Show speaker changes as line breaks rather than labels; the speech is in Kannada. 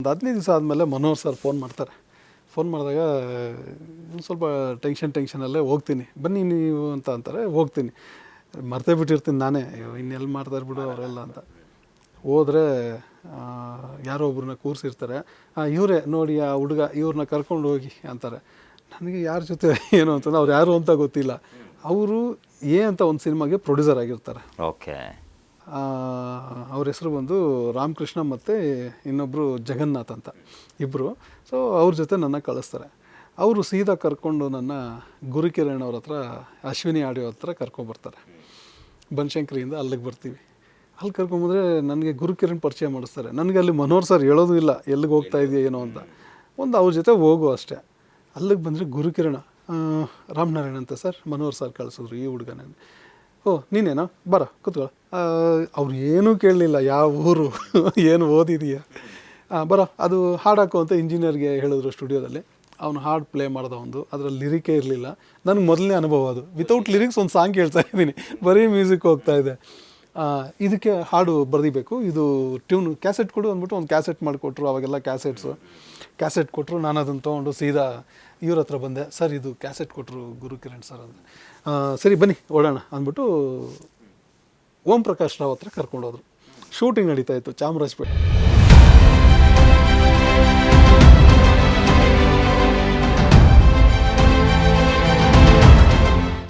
ಒಂದು 15 ದಿವಸ ಆದಮೇಲೆ ಮನೋಹರ್ ಸರ್ ಫೋನ್ ಮಾಡಿದಾಗ ಸ್ವಲ್ಪ ಟೆನ್ಷನಲ್ಲೇ ಹೋಗ್ತೀನಿ, ಬನ್ನಿ ನೀವು ಅಂತ ಅಂತಾರೆ. ಹೋಗ್ತೀನಿ, ಮರ್ತೇ ಬಿಟ್ಟಿರ್ತೀನಿ ನಾನೇ, ಇನ್ನೆಲ್ಲಿ ಮಾಡ್ತಾರೆ ಬಿಡು ಅವರೆಲ್ಲ ಅಂತ. ಹೋದರೆ ಯಾರೋ ಒಬ್ರನ್ನ ಕೂರಿಸಿರ್ತಾರೆ, ಇವರೇ ನೋಡಿ ಆ ಹುಡುಗ, ಇವ್ರನ್ನ ಕರ್ಕೊಂಡು ಹೋಗಿ ಅಂತಾರೆ. ನನಗೆ ಯಾರ ಜೊತೆ ಏನು ಅಂತಂದ್ರೆ ಅವ್ರು ಯಾರು ಅಂತ ಗೊತ್ತಿಲ್ಲ. ಅವರು ಅಂತ ಒಂದು ಸಿನಿಮಾಗೆ ಪ್ರೊಡ್ಯೂಸರ್ ಆಗಿರ್ತಾರೆ.
ಓಕೆ.
ಅವ್ರ ಹೆಸರು ಬಂದು ರಾಮಕೃಷ್ಣ ಮತ್ತು ಇನ್ನೊಬ್ಬರು ಜಗನ್ನಾಥ್ ಅಂತ ಇಬ್ಬರು. ಸೊ ಅವ್ರ ಜೊತೆ ನನ್ನ ಕಳಿಸ್ತಾರೆ. ಅವರು ಸೀದಾ ಕರ್ಕೊಂಡು ನನ್ನ ಗುರುಕಿರಣ್ ಅವ್ರ ಹತ್ರ, ಅಶ್ವಿನಿ ಆಡಿಯೋ ಹತ್ರ ಕರ್ಕೊಂಬರ್ತಾರೆ. ಬನಶಂಕರಿಯಿಂದ ಅಲ್ಲಿಗೆ ಬರ್ತೀವಿ. ಅಲ್ಲಿ ಕರ್ಕೊಂಬಂದರೆ ನನಗೆ ಗುರುಕಿರಣ್ ಪರಿಚಯ ಮಾಡಿಸ್ತಾರೆ. ನನಗೆ ಅಲ್ಲಿ ಮನೋಹರ್ ಸರ್ ಹೇಳೋದು ಇಲ್ಲ ಎಲ್ಲಿಗೆ ಹೋಗ್ತಾ ಇದೆಯಾ ಏನೋ ಅಂತ. ಅವ್ರ ಜೊತೆ ಹೋಗು ಅಷ್ಟೇ. ಅಲ್ಲಿಗೆ ಬಂದರೆ ಗುರುಕಿರಣ, ರಾಮನಾರಾಯಣ್ ಅಂತ ಸರ್, ಮನೋಹರ್ ಸರ್ ಕಳಿಸಿದ್ರು ಈ ಹುಡುಗನ. ಓ ನೀನೇನೋ ಬರ ಕೂತ್ಕೊಳ್ಳ. ಅವ್ರು ಏನೂ ಕೇಳಲಿಲ್ಲ, ಯಾವ ಊರು ಏನು ಓದಿದೀಯಾ, ಬರೋ ಅದು ಹಾಡಾಕು ಅಂತ ಇಂಜಿನಿಯರ್ಗೆ ಹೇಳಿದ್ರು ಸ್ಟುಡಿಯೋದಲ್ಲಿ. ಅವನು ಹಾಡು ಪ್ಲೇ ಮಾಡ್ದ, ಒಂದು ಅದರಲ್ಲಿ ಲಿರಿಕೇ ಇರಲಿಲ್ಲ. ನನಗೆ ಮೊದಲನೇ ಅನುಭವ ಅದು. ವಿತೌಟ್ ಲಿರಿಕ್ಸ್ ಒಂದು ಸಾಂಗ್ ಕೇಳ್ತಾ ಇದ್ದೀನಿ, ಬರೀ ಮ್ಯೂಸಿಕ್ ಹೋಗ್ತಾ ಇದೆ. ಇದಕ್ಕೆ ಹಾಡು ಬರೆದಿಬೇಕು, ಇದು ಟ್ಯೂನ್ ಕ್ಯಾಸೆಟ್ ಕೊಡು ಅಂದ್ಬಿಟ್ಟು ಒಂದು ಕ್ಯಾಸೆಟ್ ಮಾಡಿಕೊಟ್ರು. ಅವಾಗೆಲ್ಲ ಕ್ಯಾಸೆಟ್ ಕೊಟ್ಟರು. ನಾನು ಅದನ್ನು ತೊಗೊಂಡು ಸೀದಾ ಇವ್ರ ಹತ್ರ ಬಂದೆ. ಸರ್ ಇದು ಕ್ಯಾಸೆಟ್ ಕೊಟ್ಟರು ಗುರುಕಿರಣ್ ಸರ್ ಅಂತ. ಸರಿ ಬನ್ನಿ ಓಡೋಣ ಅಂದ್ಬಿಟ್ಟು ಓಂ ಪ್ರಕಾಶ್ ರಾವ್ ಹತ್ರ ಕರ್ಕೊಂಡೋದ್ರು. ಶೂಟಿಂಗ್ ನಡೀತಾ ಇತ್ತು ಚಾಮರಾಜಪೇಟೆ.